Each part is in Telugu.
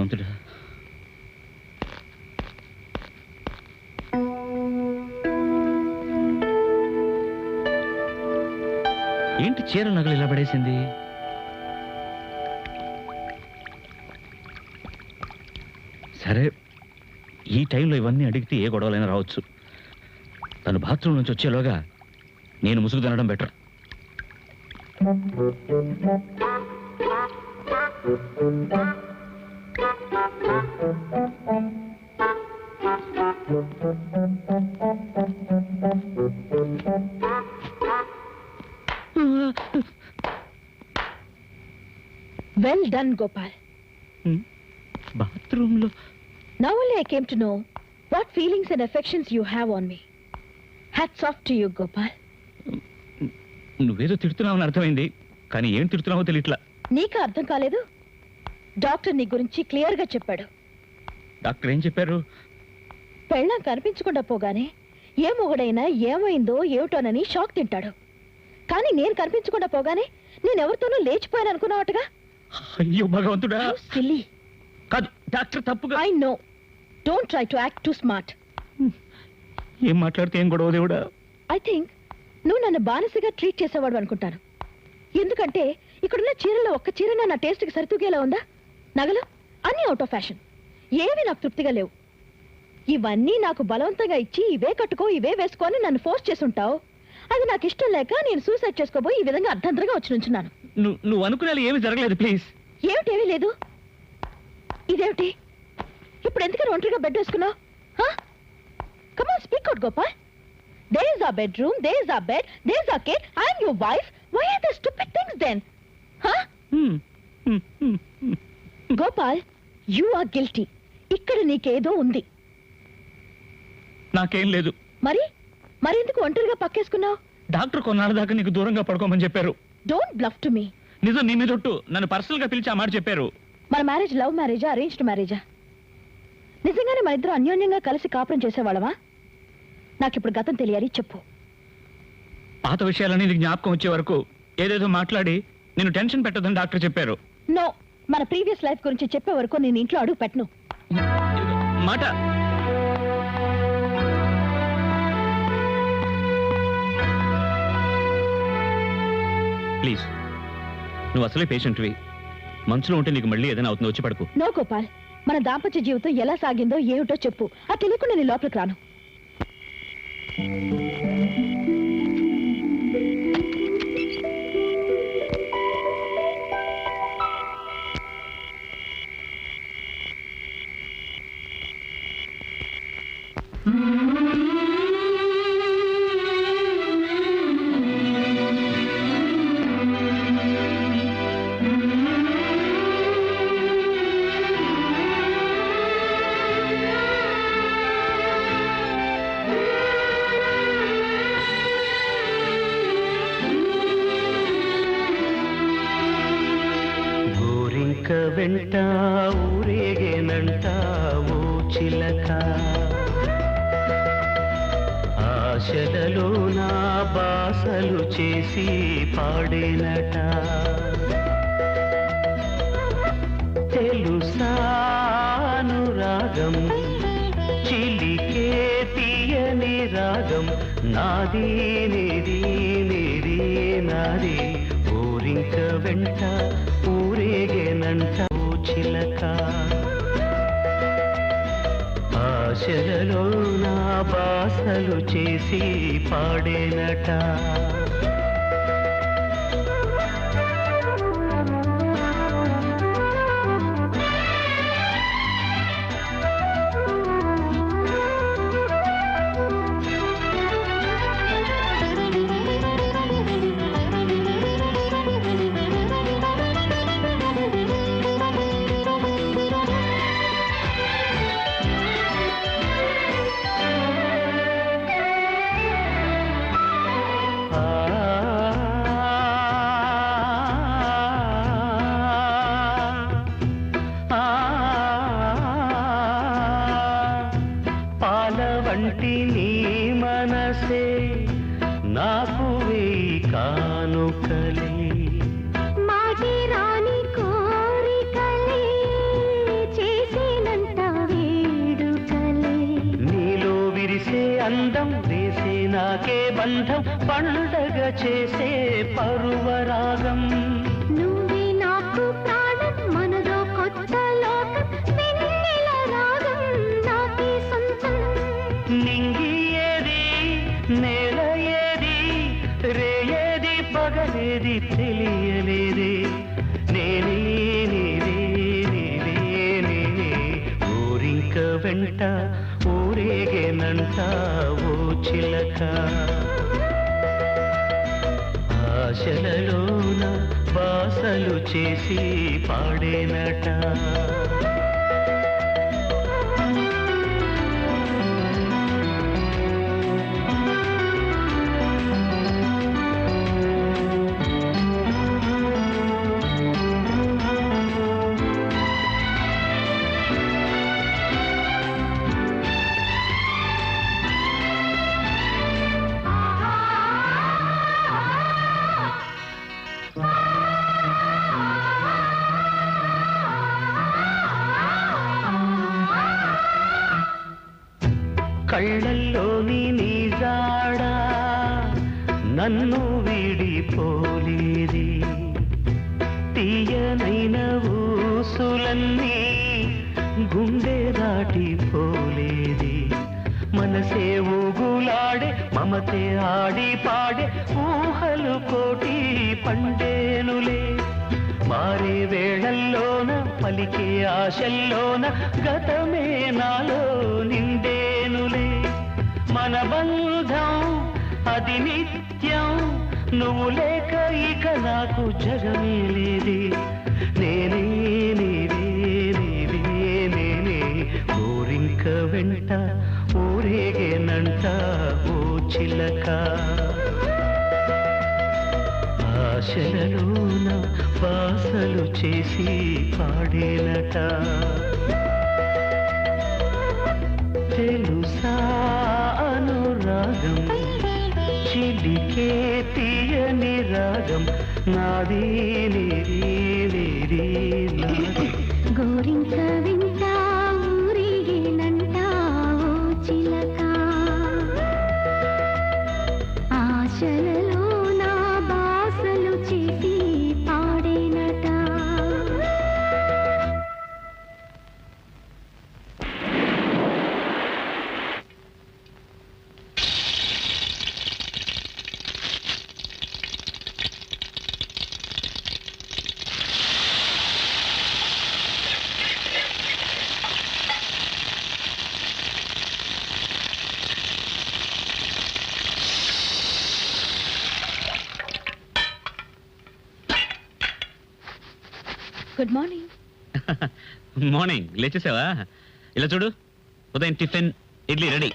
భగవంతుడా. ఏంటి చీర నగలు ఇలా పడేసింది? సరే, ఈ టైంలో ఇవన్నీ అడిగితే ఏ గొడవలైనా రావచ్చు. తను బాత్రూమ్ నుంచి వచ్చేలోగా నేను ముసుగు తినడం better. Well done, Gopal. Bathroom lo. Now only I came to know what feelings and affections you have on me. Hats off to you, Gopal. నువ్వేదో తిడుతున్నావని అర్థమైంది, కానీ ఏం తిడుతున్నావో తెలియట్లా. నీకు అర్థం కాలేదు? డాక్టర్ నీ గురించి క్లియర్ గా చెప్పాడు. డాక్టర్ ఏం చెప్పారు? పెళ్ళాం కనిపించకుండా పోగానే ఏ మొగుడైనా ఏమైందో ఏమిటోనని షాక్ తింటాడు. కానీ నేను కనిపించకుండా పోగానే నేనెవరితోనూ లేచిపోయాను అనుకున్నావటగా. అయ్యో భగవంతుడా. సిల్లీ. కాదు, డాక్టర్ తప్పుగా. I know. Don't try to act two smart. ఏం మాట్లాడితే ఏం గొడవ దేవుడా. ఐ థింక్ నువ్వు నన్ను బానిసగా ట్రీట్ చేసేవాడు అనుకుంటాను. ఎందుకంటే ఇక్కడున్న చీరలో ఒక్క చీరన నా టేస్ట్కి సరితూగేలా ఉందా? నగలు అన్నీ అవుట్ ఆఫ్ ఫ్యాషన్, ఏవి నాకు తృప్తిగా లేవు. ఇవన్నీ నాకు బలవంతంగా ఇచ్చి ఇవే కట్టుకో ఇవే వేసుకొని నన్ను ఫోర్స్ చేసుంటావు. అది నాకు ఇష్టం లేక నేను సూసైడ్ చేసుకోబోయి ఈ విధంగా అర్ధంతరంగా వచ్చి నుంచున్నాను. నువ్వు అనుకునేలా ఏమీ జరగలేదు. ప్లీజ్. ఏమిటేమీ లేదు. ఇదేమిటి ఇప్పుడు? ఎందుకని ఒంటరిగా బెడ్ వేసుకున్నావు? Come on, speak out, Gopal. There is our bedroom, there is our bed, there is our kid. I am your wife. Why are there stupid things then? Huh? Gopal, you are guilty. ఇక్కడ నీకేదో ఉంది. నాకేం లేదు. మరి ఎందుకు ఒంటరిగా పక్కేసుకున్నావు? డాక్టర్ కొన్నాళ్ళ దాకా నీకు దూరంగా పడుకోమని చెప్పారు. Don't bluff to me. నిజం నీ మీద ఒట్టు. నన్ను పర్సనల్ గా పిలిచి ఆ మాట చెప్పారు. మన మ్యారేజ్ లవ్ మ్యారేజా, అరేంజ్డ్ మ్యారేజా? నిజంగానే మన ఇద్దరు అన్యోన్యంగా కలిసి కాపురం చేసేవాళ్ళమా? నాకిప్పుడు గతం తెలియాలి, చెప్పు. పాత విషయాలన్నీ నీకు జ్ఞాపకం వచ్చే వరకు ఏదేదో మాట్లాడి నేను టెన్షన్ పెట్టొద్దని డాక్టర్ చెప్పారు. నో, మన ప్రీవియస్ లైఫ్ గురించి చెప్పే వరకు నేను ఇంట్లో అడుగు పెట్టను. మాట. ప్లీజ్, నువ్వు అసలే పేషెంట్వి. మనసులో ఉంటే నీకు మళ్ళీ ఏదైనా అవుతుందో వచ్చి పడుకో. నో గోపాల్, మన దాంపత్య జీవితం ఎలా సాగిందో ఏమిటో చెప్పు. అది తెలియకుండా నేను లోపలికి రాను. వెంట ఊరేగేనంటావు చిలక, ఆశలలో నా బాసలు చేసి పాడేనట. తెలుసాను రాగం చిలికే తీయని రాగం, నాది నీది నీది నాది. ఊరింక వెంట ఊరేగేనంట చిలక, ఆశలలో నా బాసలు చేసి పాడేనట. తాకే బంధం పండగ చేసే పరువరాగం. నువ్వే నాకు ప్రాణం మనదో కొత్త లోకం వెన్నెల రాగం నాకే సొంతం. నింగి ఏది నేల ఏది రేయేది పగలేది తెలియలేదే. నేనే నేనే నేనే నేనే ఊరింక వెంట ఊరేగేనంట ఓ చిలక. ఆశలలోన బాసలు చేసి పాడేనట. కళ్ళల్లోని నీ జాడ నన్ను వీడిపోలేది. తీయనైన ఊసులన్నీ గుండె దాటిపోలేది. మనసే ఊగులాడే మమతే ఆడి పాడే ఊహలు కోటి పండేనులే. మారే వేళల్లోన పలికే ఆశల్లోన గతమే నాలో నిండేనులే. మన బంధం అది నిత్యం నువ్వు లేక ఇక నాకు జగమే లేదే. నేనే నీవే నీవే నేనే ఊరింక వెంట ఊరేగేనంట ఓ చిలక. ఆశలలోన బాసలు చేసి పాడేనట. తెలుసా అనురాగం చిలికే తీయని రాగం నాది నీది నీది నాది. గోరింక వింట ఊరేగేనంట ఓ చిలక. ఆశలలో నా బాసలు చేసి పాడేనట. Good morning. మార్నింగ్ లేచేసావా? ఇలా చూడు, ఉదయం tiffin idli ready,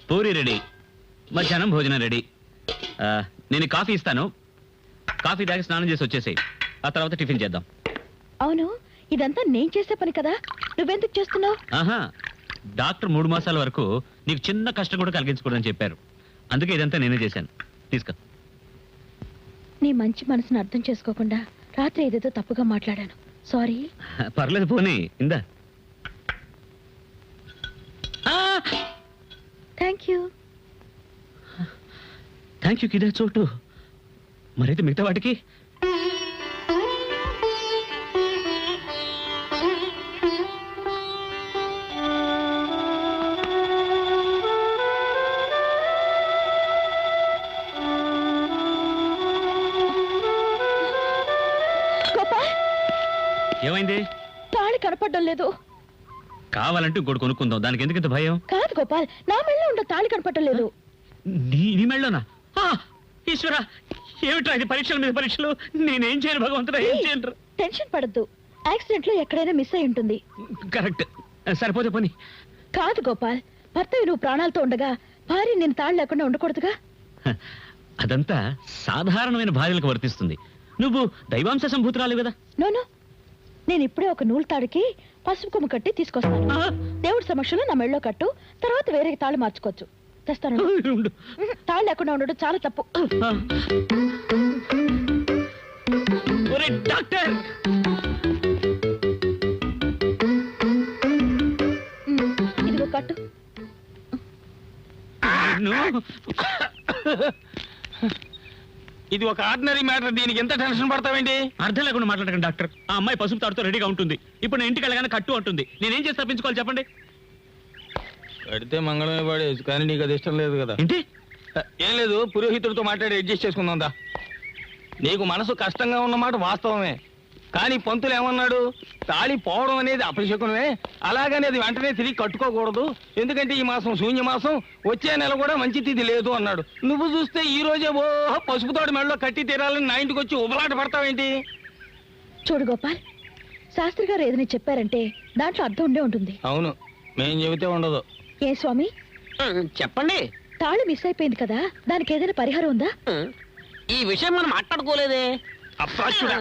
puri ready, మధ్యాహ్నం భోజనం రెడీ. నేను కాఫీ ఇస్తాను, కాఫీ తాగి స్నానం చేసి వచ్చేసి ఆ తర్వాత టిఫిన్ చేద్దాం. అవును, ఇదంతా నేను చేసే పని కదా, నువ్వెందుకు చేస్తున్నావు? ఆహా, డాక్టర్ 3 మాసాల వరకు నీకు చిన్న కష్టం కూడా కలిగించకూడదని చెప్పారు. అందుకే ఇదంతా నేనే చేశాను. తీసుకో. నీ మంచి మనసును అర్థం చేసుకోకుండా రాత్రి ఏదేదో తప్పుగా మాట్లాడాను, సారీ. పర్లేదు, పోనీ ఇందా. Thank you. థ్యాంక్ యూకి ఇదే చోటు, మరైతే మిగతా వాటికి? ఏమైంది? తాళి కనపడడం లేదు. కావాలంటే ఇంకోటి కొనుక్కుందాం, దానికి ఎందుకు ఇంత భయం? కాదు గోపాల్, నా మెళ్ళో ఉండే తాళి కనపడడం లేదు. నీ మెళ్ళోనా? ఈశ్వర, ఏమిట్రా ఇది? పరీక్షల మీద పరీక్షలు, నేనేం చేయను భగవంతుడా, ఏం చేయను. టెన్షన్ పడద్దు, యాక్సిడెంట్ లో ఎక్కడైనా మిస్ అయి ఉంటుంది. కరెక్ట్, సరిపోతే పోనీ. కాదు గోపాల్, భర్తవి నువ్వు ప్రాణాలతో ఉండగా భార్య నేను తాళి లేకుండా ఉండకూడదుగా. అదంతా సాధారణమైన భార్యలకు వర్తిస్తుంది. నువ్వు దైవాంశ సంభూతురాలు కదా. నోను, నేను ఇప్పుడే ఒక నూలు తాడికి పసుపు కొమ్ము కట్టి తీసుకొస్తాను. దేవుడి సమక్షంలో నా మెళ్ళో కట్టు, తర్వాత వేరే తాళి మార్చుకోవచ్చు. తెస్తాను. తాళి లేకుండా ఉండడం చాలా తప్పు. డాక్టర్, ఇదిగో కట్టు. ఇది ఒక ఆర్డినరీ మ్యాటర్, దీనికి ఎంత టెన్షన్ పడతావేంటి? అర్థం లేకుండా మాట్లాడకండి డాక్టర్. ఆ అమ్మాయి పసుపు తాడుతో రెడీగా ఉంటుంది. ఇప్పుడు నేను ఇంటికి వెళ్ళగానే కట్టు అంటుంది. నేనేం చేసి తప్పించుకోవాలి చెప్పండి? కడితే మంగళమే పడేసి, కానీ నీకు అది ఇష్టం లేదు కదా. ఏంటి? ఏం లేదు, పురోహితుడితో మాట్లాడి అడ్జస్ట్ చేసుకుందా. నీకు మనసు కష్టంగా ఉన్నమాట వాస్తవమే, కానీ పంతులు ఏమన్నాడు? తాళి పోవడం అనేది అపశకునమే, అలాగని అది వెంటనే తిరిగి కట్టుకోకూడదు, ఎందుకంటే ఈ మాసం శూన్య మాసం, వచ్చే నెల కూడా మంచి తిథి లేదు అన్నాడు. నువ్వు చూస్తే ఈ రోజే ఓ పసుపుతోటి మెడలో కట్టి తీరాలని నా ఇంటికి వచ్చి ఉబలాట పడతావేంటి? చూడు గోపాల్, శాస్త్రి గారు ఏదని చెప్పారంటే దాంట్లో అర్థం ఉండే ఉంటుంది. అవును, మేం చెబితే ఉండదు. ఏ స్వామి చెప్పండి. తాళి మిస్ అయిపోయింది కదా, దానికి ఏదైనా పరిహారం ఉందా? ఈ విషయం మనం మాట్లాడుకోలేదే. అప్రాచుడా,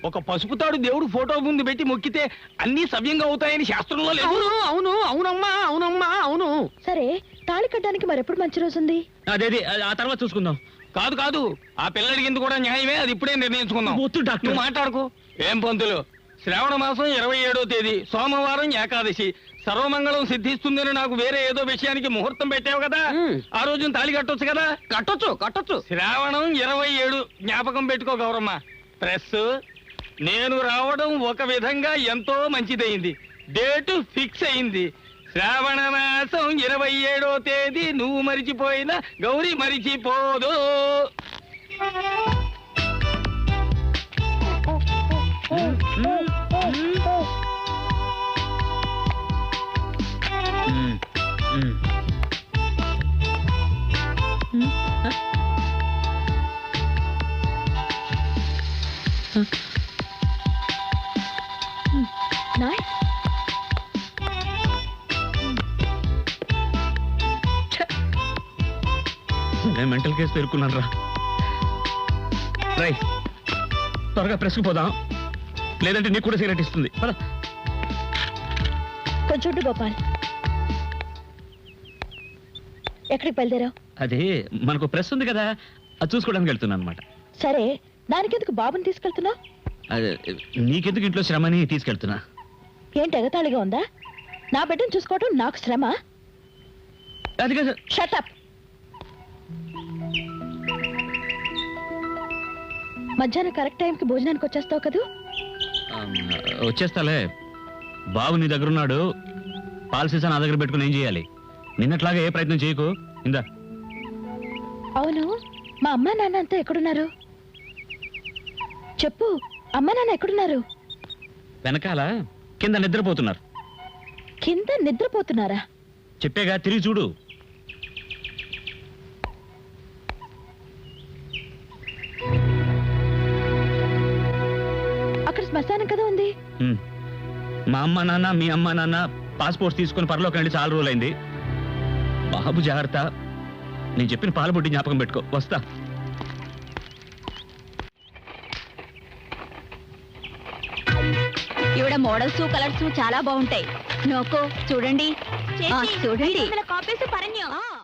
ఒక పసుపుతాడు దేవుడు ఫోటో ముందు పెట్టి మొక్కితే అన్ని సవ్యంగా అవుతాయని శాస్త్రంలో లేదు. అవును అవును అవునమ్మా అవునమ్మా అవును. సరే, తాళి కట్టడానికి మరెప్పుడు మంచి రోజు ఉంది? అదేది ఆ తర్వాత చూసుకుందాం. కాదు కాదు, ఆ పిల్లడికి కూడా న్యాయమే, అది ఇప్పుడే నిర్ణయించుకుందాం. వద్దు డాక్టర్. నువ్వు మాట్లాడుకో. ఏం పంతులు, శ్రావణ మాసం 27వ తేదీ సోమవారం ఏకాదశి, సర్వమంగళం సిద్ధిస్తుందని నాకు వేరే ఏదో విషయానికి ముహూర్తం పెట్టావు కదా, ఆ రోజున తాళి కట్టొచ్చు కదా. కట్టొచ్చు. శ్రావణం 27 జ్ఞాపకం పెట్టుకో గౌరమ్మ. ప్రెస్, నేను రావడం ఒక విధంగా ఎంతో మంచిదయింది, డేటు ఫిక్స్ అయింది. శ్రావణ మాసం 27వ తేదీ, నువ్వు మరిచిపోయినా గౌరీ మరిచిపోదు. Nice. నేను మెంటల్ కేసు పేర్కొన్నాను రా. రై, త్వరగా ప్రెస్కి పోదాం, లేదంటే నీకు కూడా సిగరెట్ ఇస్తుంది. కొంచెం ఉండు గోపాల్, ఎక్కడికి బయలుదేరావు? అదే మనకు ప్రెస్ ఉంది కదా, అది చూసుకోవడానికి వెళ్తున్నాను అనమాట. సరే, దానికెందుకు బాబుని తీసుకెళ్తున్నావు? అదే నీకెందుకు ఇంట్లో శ్రమని తీసుకెళ్తున్నా. ఏంటి ఎగతాళిగా ఉందా? నా బిడ్డను చూసుకోవటం నాకు శ్రమ? అది కదా. షటప్. మధ్యాహ్నం కరెక్ట్ టైంకి భోజనానికి వచ్చేస్తావు కదూ? వచ్చేస్తాలే. బాబు నీ దగ్గర ఉన్నాడు, పాల సీసా నా దగ్గర పెట్టుకుని ఏం చేయాలి? నిన్నట్లాగా ఏ ప్రయత్నం చేయకు. ఇందా. అవును, మా అమ్మా నాన్న అంతా ఎక్కడున్నారు? చెప్పు, అమ్మా నాన్న ఎక్కడున్నారు? వెనకాల కింద నిద్రపోతున్నారు. కింద నిద్రపోతున్నారా? చెప్పేగా, తిరిగి చూడు. అక్కడ శ్మశానం కదా ఉంది. మా అమ్మ నాన్న, మీ అమ్మ నాన్న పాస్పోర్ట్ తీసుకుని పరలోకి వెళ్ళి చాలా రోజులైంది. బాబు జాగ్రత్త. నేను చెప్పిన పాల బుడ్డి జ్ఞాపకం పెట్టుకో. వస్తా. ఇవిడ మోడల్స్ కలర్స్ చాలా బాగుంటాయి. నోకో చూడండి, చూడండి.